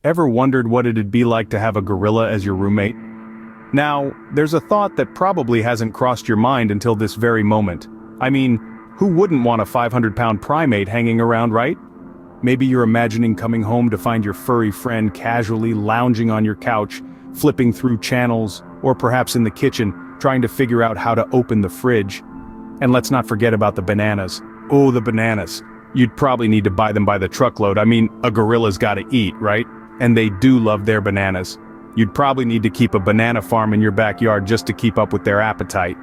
Ever wondered what it'd be like to have a gorilla as your roommate? Now, there's a thought that probably hasn't crossed your mind until this very moment. I mean, who wouldn't want a 500-pound primate hanging around, right? Maybe you're imagining coming home to find your furry friend casually lounging on your couch, flipping through channels, or perhaps in the kitchen, trying to figure out how to open the fridge. And let's not forget about the bananas. Oh, the bananas. You'd probably need to buy them by the truckload. I mean, a gorilla's gotta eat, right? And they do love their bananas. You'd probably need to keep a banana farm in your backyard just to keep up with their appetite.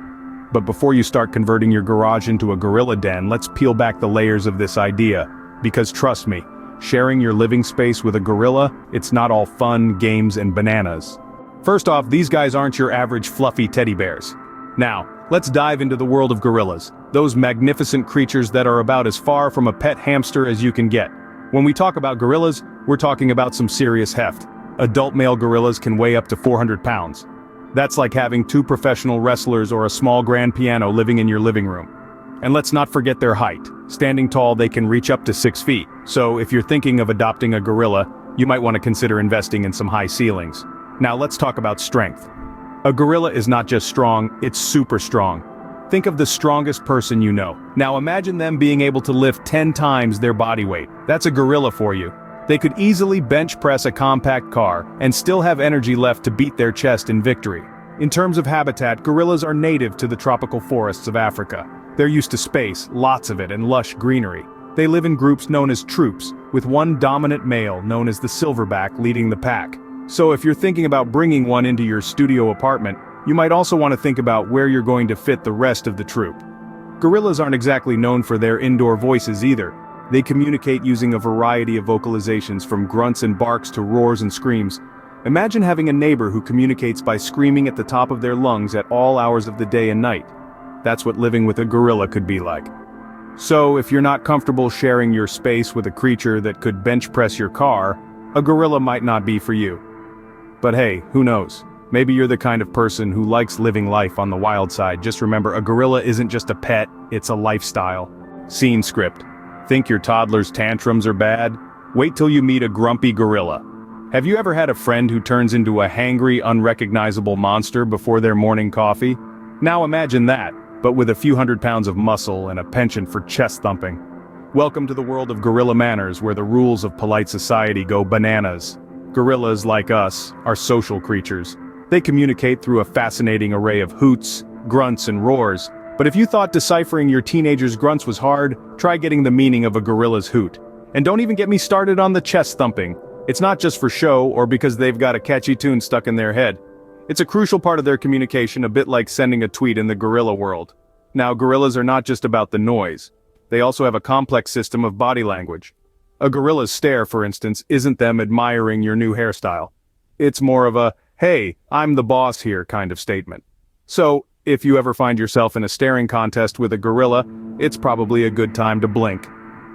But before you start converting your garage into a gorilla den, let's peel back the layers of this idea. Because trust me, sharing your living space with a gorilla, it's not all fun, games, and bananas. First off, these guys aren't your average fluffy teddy bears. Now, let's dive into the world of gorillas, those magnificent creatures that are about as far from a pet hamster as you can get. When we talk about gorillas, we're talking about some serious heft. Adult male gorillas can weigh up to 400 pounds. That's like having two professional wrestlers or a small grand piano living in your living room. And let's not forget their height. Standing tall, they can reach up to 6 feet. So if you're thinking of adopting a gorilla, you might want to consider investing in some high ceilings. Now let's talk about strength. A gorilla is not just strong, it's super strong. Think of the strongest person you know. Now imagine them being able to lift 10 times their body weight. That's a gorilla for you. They could easily bench press a compact car and still have energy left to beat their chest in victory. In terms of habitat, gorillas are native to the tropical forests of Africa. They're used to space, lots of it, and lush greenery. They live in groups known as troops, with one dominant male known as the silverback leading the pack. So if you're thinking about bringing one into your studio apartment, you might also want to think about where you're going to fit the rest of the troop. Gorillas aren't exactly known for their indoor voices either. They communicate using a variety of vocalizations from grunts and barks to roars and screams. Imagine having a neighbor who communicates by screaming at the top of their lungs at all hours of the day and night. That's what living with a gorilla could be like. So if you're not comfortable sharing your space with a creature that could bench press your car, a gorilla might not be for you. But hey, who knows? Maybe you're the kind of person who likes living life on the wild side. Just remember, a gorilla isn't just a pet, it's a lifestyle. Scene script. Think your toddler's tantrums are bad? Wait till you meet a grumpy gorilla. Have you ever had a friend who turns into a hangry, unrecognizable monster before their morning coffee? Now imagine that, but with a few hundred pounds of muscle and a penchant for chest thumping. Welcome to the world of gorilla manners, where the rules of polite society go bananas. Gorillas, like us, are social creatures. They communicate through a fascinating array of hoots, grunts, and roars. But if you thought deciphering your teenager's grunts was hard, try getting the meaning of a gorilla's hoot. And don't even get me started on the chest thumping. It's not just for show or because they've got a catchy tune stuck in their head. It's a crucial part of their communication, a bit like sending a tweet in the gorilla world. Now, gorillas are not just about the noise. They also have a complex system of body language. A gorilla's stare, for instance, isn't them admiring your new hairstyle. It's more of a, hey, I'm the boss here kind of statement. So, if you ever find yourself in a staring contest with a gorilla, it's probably a good time to blink.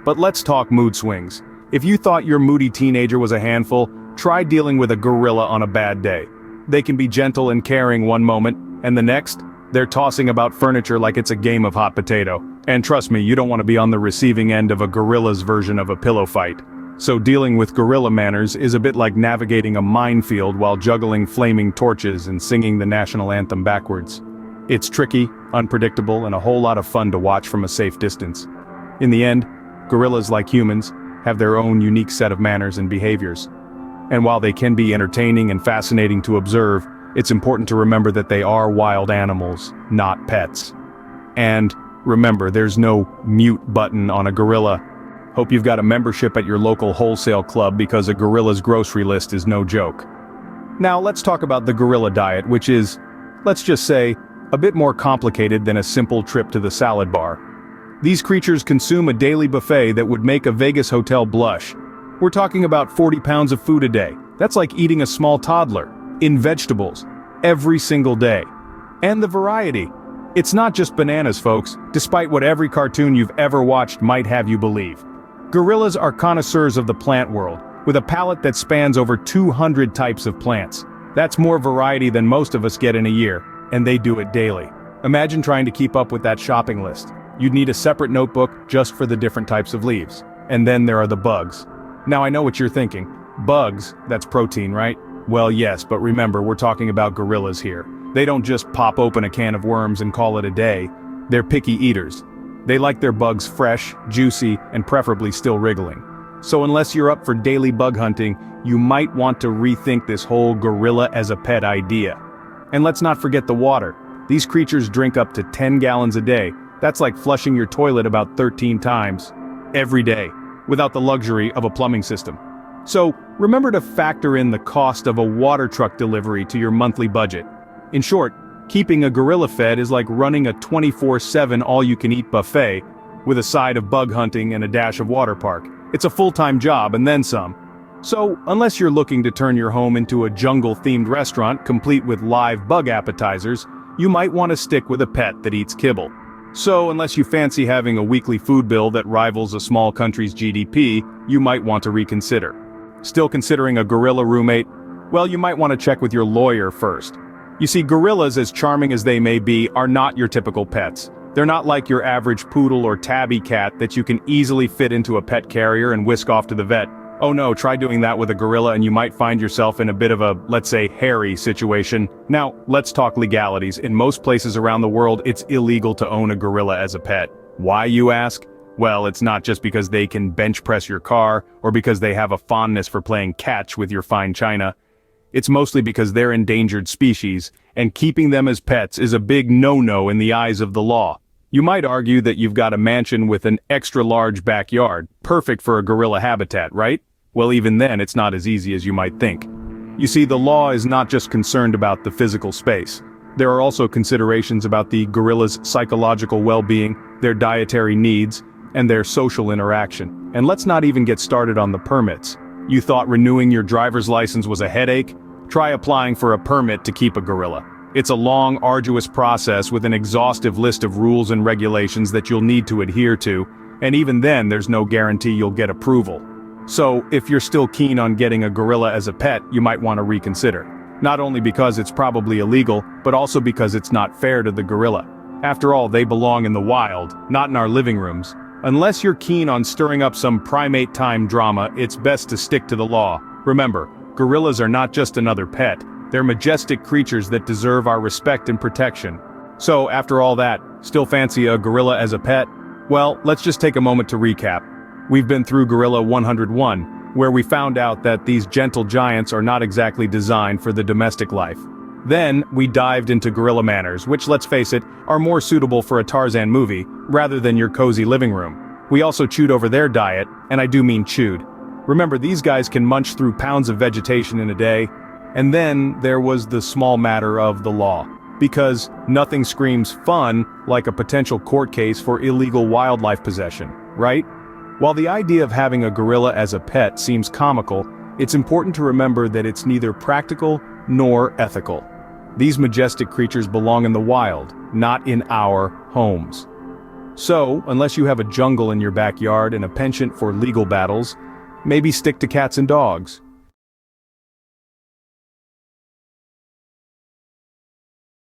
But let's talk mood swings. If you thought your moody teenager was a handful, try dealing with a gorilla on a bad day. They can be gentle and caring one moment, and the next, they're tossing about furniture like it's a game of hot potato. And trust me, you don't want to be on the receiving end of a gorilla's version of a pillow fight. So dealing with gorilla manners is a bit like navigating a minefield while juggling flaming torches and singing the national anthem backwards. It's tricky, unpredictable, and a whole lot of fun to watch from a safe distance. In the end, gorillas, like humans, have their own unique set of manners and behaviors. And while they can be entertaining and fascinating to observe, it's important to remember that they are wild animals, not pets. And remember, there's no mute button on a gorilla. Hope you've got a membership at your local wholesale club, because a gorilla's grocery list is no joke. Now let's talk about the gorilla diet, which is, let's just say, a bit more complicated than a simple trip to the salad bar. These creatures consume a daily buffet that would make a Vegas hotel blush. We're talking about 40 pounds of food a day. That's like eating a small toddler, in vegetables, every single day. And the variety. It's not just bananas, folks, despite what every cartoon you've ever watched might have you believe. Gorillas are connoisseurs of the plant world, with a palate that spans over 200 types of plants. That's more variety than most of us get in a year, and they do it daily. Imagine trying to keep up with that shopping list. You'd need a separate notebook just for the different types of leaves. And then there are the bugs. Now I know what you're thinking. Bugs, that's protein, right? Well, yes, but remember, we're talking about gorillas here. They don't just pop open a can of worms and call it a day. They're picky eaters. They like their bugs fresh, juicy, and preferably still wriggling. So unless you're up for daily bug hunting, you might want to rethink this whole gorilla as a pet idea. And let's not forget the water. These creatures drink up to 10 gallons a day. That's like flushing your toilet about 13 times every day, without the luxury of a plumbing system. So remember to factor in the cost of a water truck delivery to your monthly budget. In short, keeping a gorilla fed is like running a 24/7 all-you-can-eat buffet with a side of bug hunting and a dash of water park. It's a full-time job and then some. So, unless you're looking to turn your home into a jungle-themed restaurant complete with live bug appetizers, you might want to stick with a pet that eats kibble. So, unless you fancy having a weekly food bill that rivals a small country's GDP, you might want to reconsider. Still considering a gorilla roommate? Well, you might want to check with your lawyer first. You see, gorillas, as charming as they may be, are not your typical pets. They're not like your average poodle or tabby cat that you can easily fit into a pet carrier and whisk off to the vet. Oh no, try doing that with a gorilla and you might find yourself in a bit of a, let's say, hairy situation. Now, let's talk legalities. In most places around the world, it's illegal to own a gorilla as a pet. Why, you ask? Well, it's not just because they can bench press your car, or because they have a fondness for playing catch with your fine china. It's mostly because they're endangered species, and keeping them as pets is a big no-no in the eyes of the law. You might argue that you've got a mansion with an extra-large backyard, perfect for a gorilla habitat, right? Well, even then, it's not as easy as you might think. You see, the law is not just concerned about the physical space. There are also considerations about the gorilla's psychological well-being, their dietary needs, and their social interaction. And let's not even get started on the permits. You thought renewing your driver's license was a headache? Try applying for a permit to keep a gorilla. It's a long, arduous process with an exhaustive list of rules and regulations that you'll need to adhere to, and even then there's no guarantee you'll get approval. So, if you're still keen on getting a gorilla as a pet, you might want to reconsider. Not only because it's probably illegal, but also because it's not fair to the gorilla. After all, they belong in the wild, not in our living rooms. Unless you're keen on stirring up some primate time drama, it's best to stick to the law. Remember, gorillas are not just another pet. They're majestic creatures that deserve our respect and protection. So, after all that, still fancy a gorilla as a pet? Well, let's just take a moment to recap. We've been through Gorilla 101, where we found out that these gentle giants are not exactly designed for the domestic life. Then, we dived into gorilla manners, which, let's face it, are more suitable for a Tarzan movie, rather than your cozy living room. We also chewed over their diet, and I do mean chewed. Remember, these guys can munch through pounds of vegetation in a day. And then, there was the small matter of the law. Because nothing screams fun like a potential court case for illegal wildlife possession, right? While the idea of having a gorilla as a pet seems comical, it's important to remember that it's neither practical nor ethical. These majestic creatures belong in the wild, not in our homes. So, unless you have a jungle in your backyard and a penchant for legal battles, maybe stick to cats and dogs.